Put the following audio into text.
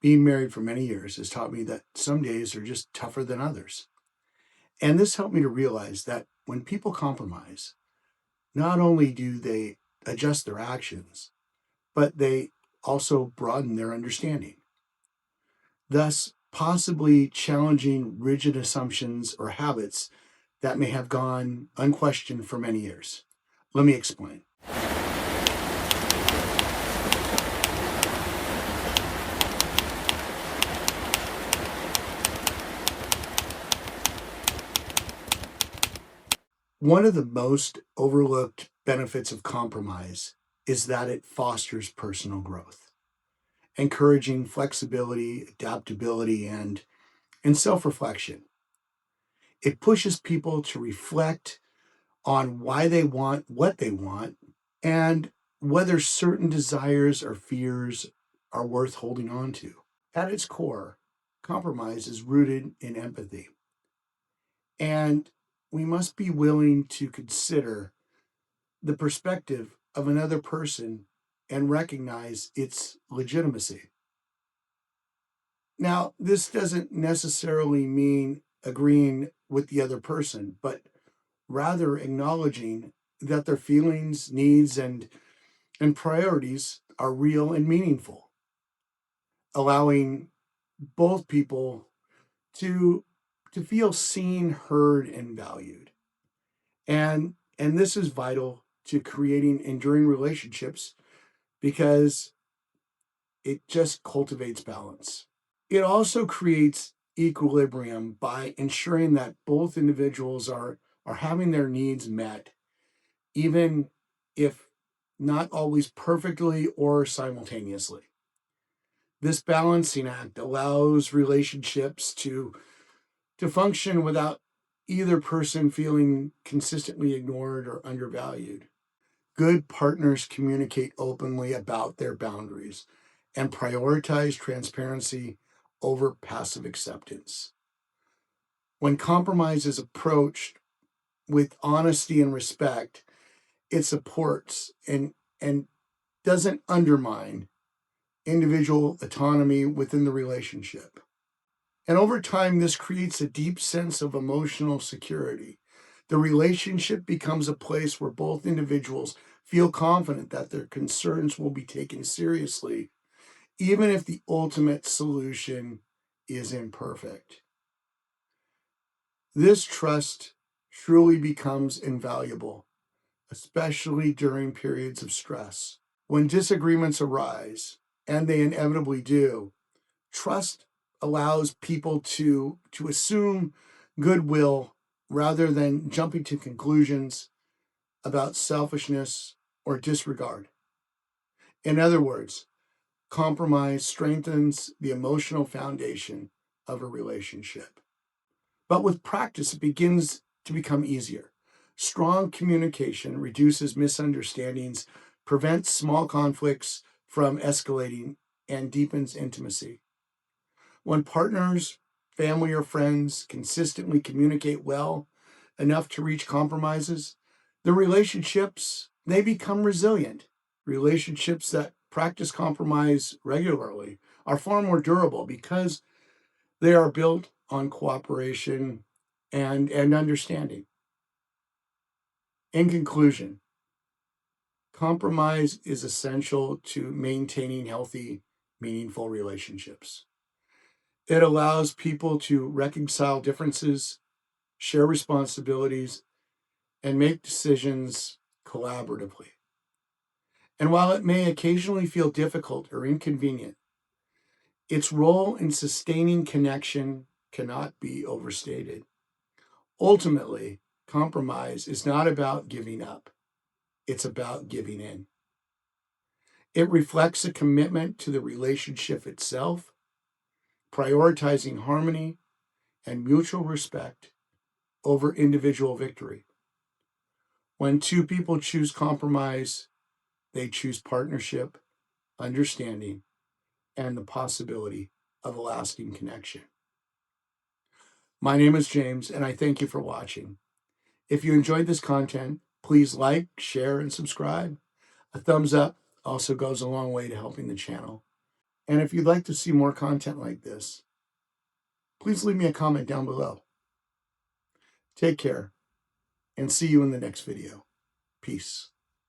Being married for many years has taught me that some days are just tougher than others. And this helped me to realize that when people compromise, not only do they adjust their actions, but they also broaden their understanding, thus possibly challenging rigid assumptions or habits that may have gone unquestioned for many years. Let me explain. One of the most overlooked benefits of compromise is that it fosters personal growth, encouraging flexibility, adaptability, and self-reflection. It pushes people to reflect on why they want what they want and whether certain desires or fears are worth holding on to. At its core, compromise is rooted in empathy, and we must be willing to consider the perspective of another person and recognize its legitimacy. Now, this doesn't necessarily mean agreeing with the other person, but rather acknowledging that their feelings, needs, and priorities are real and meaningful, allowing both people to to feel seen, heard, and valued. And this is vital to creating enduring relationships because it just cultivates balance. It also creates equilibrium by ensuring that both individuals are having their needs met, even if not always perfectly or simultaneously. This balancing act allows relationships to function without either person feeling consistently ignored or undervalued. Good partners communicate openly about their boundaries and prioritize transparency over passive acceptance. When compromise is approached with honesty and respect, it supports and doesn't undermine individual autonomy within the relationship. And over time, this creates a deep sense of emotional security. The relationship becomes a place where both individuals feel confident that their concerns will be taken seriously, even if the ultimate solution is imperfect. This trust truly becomes invaluable, especially during periods of stress. When disagreements arise, and they inevitably do, trust allows people to assume goodwill rather than jumping to conclusions about selfishness or disregard. In other words, compromise strengthens the emotional foundation of a relationship. But with practice, it begins to become easier. Strong communication reduces misunderstandings, prevents small conflicts from escalating, and deepens intimacy. When partners, family, or friends consistently communicate well enough to reach compromises, the relationships they become resilient. Relationships that practice compromise regularly are far more durable because they are built on cooperation and understanding. In conclusion, compromise is essential to maintaining healthy, meaningful relationships. It allows people to reconcile differences, share responsibilities, and make decisions collaboratively. And while it may occasionally feel difficult or inconvenient, its role in sustaining connection cannot be overstated. Ultimately, compromise is not about giving up, it's about giving in. It reflects a commitment to the relationship itself, prioritizing harmony and mutual respect over individual victory. When two people choose compromise, they choose partnership, understanding, and the possibility of a lasting connection. My name is James, and I thank you for watching. If you enjoyed this content, please like, share, and subscribe. A thumbs up also goes a long way to helping the channel. And if you'd like to see more content like this, please leave me a comment down below. Take care and see you in the next video. Peace.